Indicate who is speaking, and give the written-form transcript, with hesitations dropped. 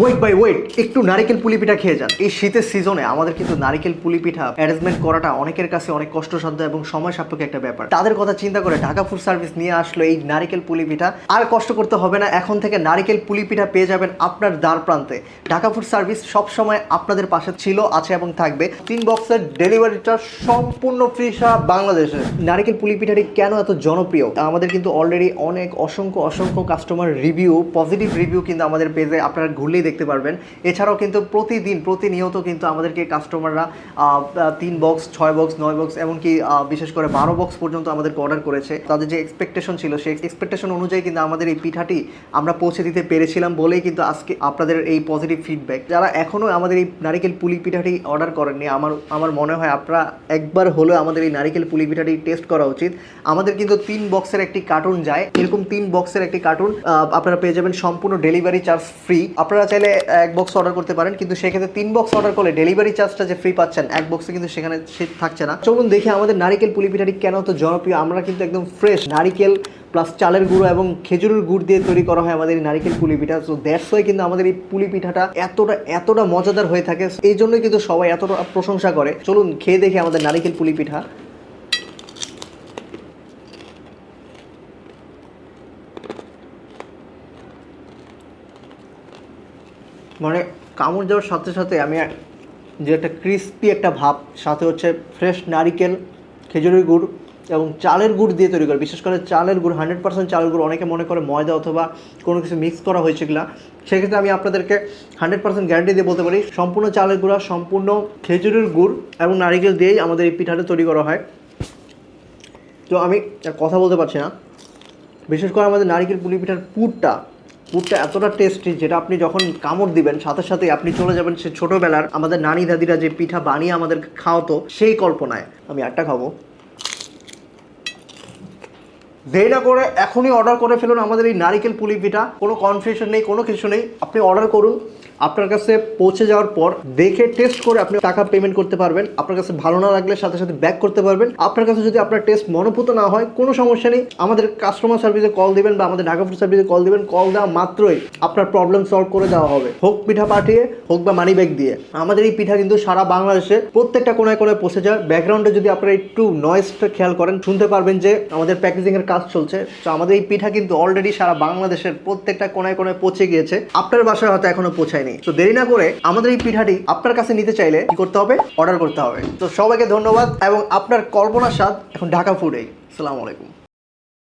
Speaker 1: Wait by wait, একটু নারিকেল পুলি পিঠা খেয়ে যান। এই শীতের সিজনে আমাদের কিন্তু নারিকেল পুলি পিঠা অ্যারেঞ্জমেন্ট করাটা অনেকের কাছে অনেক কষ্টসাধ্য এবং সময় সাপেক্ষ একটা ব্যাপার। তাদের কথা চিন্তা করে ঢাকা ফুড সার্ভিস নিয়ে আসলো এই নারিকেল পুলি পিঠা। আর কষ্ট করতে হবে না, এখন থেকে নারিকেল পুলি পিঠা পেয়ে যাবেন আপনার দ্বার প্রান্তে। ঢাকা ফুড সার্ভিস সবসময় আপনাদের পাশে ছিল, আছে এবং থাকবে। 3 বক্সের ডেলিভারিটা সম্পূর্ণ ফ্রি সারা বাংলাদেশে। নারিকেল পুলি পিঠাটি কেন এত জনপ্রিয়? আমাদের কিন্তু অলরেডি অনেক অসংখ্য কাস্টমার রিভিউ, পজিটিভ রিভিউ কিন্তু আমাদের পেজে আপনারা ঘুরলেই দেখতে পারবেন। এছাড়াও কিন্তু প্রতিনিয়ত কিন্তু আমাদেরকে কাস্টমাররা 3 বক্স, 6 বক্স, 9 বক্স, এমনকি বিশেষ করে 12 বক্স পর্যন্ত আমাদেরকে অর্ডার করেছে। তাদের যে এক্সপেকটেশন ছিল সেই এক্সপেকটেশন অনুযায়ী কিন্তু আমাদের এই পিঠাটি আমরা পৌঁছে দিতে পেরেছিলাম বলেই কিন্তু আজকে আপনাদের এই পজিটিভ ফিডব্যাক। যারা এখনও আমাদের এই নারিকেল পুলি পিঠাটি অর্ডার করেননি, আমার মনে হয় আপনারা একবার হলেও আমাদের এই নারিকেল পুলি পিঠাটি টেস্ট করা উচিত। আমাদের কিন্তু 3 বক্সের একটি কার্টুন যায়, এরকম 3 বক্সের একটি কার্টুন আপনারা পেয়ে যাবেন সম্পূর্ণ ডেলিভারি চার্জ ফ্রি। আপনারা চাইলে 1 বক্স অর্ডার করতে পারেন, কিন্তু সেক্ষেত্রে 3 বক্স অর্ডার করলে ডেলিভারি চার্জটা যে ফ্রি পাচ্ছেন 1 বক্সে কিন্তু সেখানে সে থাকছে না। চলুন দেখি আমাদের নারিকেল পুলি পিঠাটি কেন তো জনপ্রিয়। আমরা কিন্তু একদম ফ্রেশ নারিকেল প্লাস চালের গুঁড়ো এবং খেজুরের গুড় দিয়ে তৈরি করা হয় আমাদের এই নারিকেল পুলি পিঠা। সো দ্যাটস ওয়াই কিন্তু আমাদের এই পুলি পিঠাটা এতটা মজাদার হয়ে থাকে, এই জন্যই কিন্তু সবাই এতটা প্রশংসা করে। চলুন খেয়ে দেখি আমাদের নারিকেল পুলি পিঠা। মানে কামড় দেওয়ার সাথে সাথে আমি যে একটা ক্রিস্পি একটা ভাব, সাথে হচ্ছে ফ্রেশ নারিকেল, খেজুরের গুড় এবং চালের গুড় দিয়ে তৈরি করে। বিশেষ করে চালের গুড়, 100% চালের গুড়। অনেকে মনে করে ময়দা অথবা কোনো কিছু মিক্স করা হয়েছে কিনা, সেক্ষেত্রে আমি আপনাদেরকে 100% গ্যারান্টি দিয়ে বলতে পারি সম্পূর্ণ চালের গুঁড়া, সম্পূর্ণ খেজুরের গুড় এবং নারিকেল দিয়েই আমাদের এই পিঠাটা তৈরি করা হয়। তো আমি কথা বলতে পারছি না। বিশেষ করে আমাদের নারিকেল পুলি পিঠার পুরটা এতটা টেস্টি, যেটা আপনি যখন কামড় দিবেন সাথে সাথেই আপনি চলে যাবেন সে ছোটোবেলার আমাদের নানি দাদিরা যে পিঠা বানিয়ে আমাদের খাওয়াতো সেই কল্পনায়। আমি একটা খাবো। দেরি না করে এখনই অর্ডার করে ফেলুন আমাদের এই নারিকেল পুলি পিঠা। কোনো কনফিউশন নেই, কোনো কিছু নেই। আপনি অর্ডার করুন, আপনার কাছে পৌঁছে যাওয়ার পর দেখে টেস্ট করে আপনি টাকা পেমেন্ট করতে পারবেন। আপনার কাছে ভালো না লাগলে সাথে সাথে ব্যাক করতে পারবেন। আপনার কাছে যদি আপনার টেস্ট মনোভূত না হয়, কোনো সমস্যা নেই, আমাদের কাস্টমার সার্ভিসে কল দিবেন বা আমাদের ঢাকা ফুড সার্ভিসে কল দিবেন। কল দেওয়া মাত্রই আপনার প্রবলেম সলভ করে দেওয়া হবে, হোক পিঠা পাঠিয়ে, হোক বা মানি ব্যাগ দিয়ে। আমাদের এই পিঠা কিন্তু সারা বাংলাদেশে প্রত্যেকটা কোনায় কোনায় পৌঁছে যায়। ব্যাকগ্রাউন্ডে যদি আপনারা একটু নয়েজটা খেয়াল করেন, শুনতে পারবেন যে আমাদের প্যাকেজিংয়ের কাজ চলছে। তো আমাদের এই পিঠা কিন্তু অলরেডি সারা বাংলাদেশের প্রত্যেকটা কোনায় কোনায় পৌঁছে গিয়েছে। আপনার বাসায় হয়তো এখনো পৌঁছায়নি। তো দেরি না করে আমাদের এই পিঠাটি আপনার কাছে নিতে চাইলে কি করতে হবে? অর্ডার করতে হবে। তো সবাইকে ধন্যবাদ এবং আপনার কল্পনার স্বাদ এখন ঢাকা ফুডেই। আসসালামু আলাইকুম।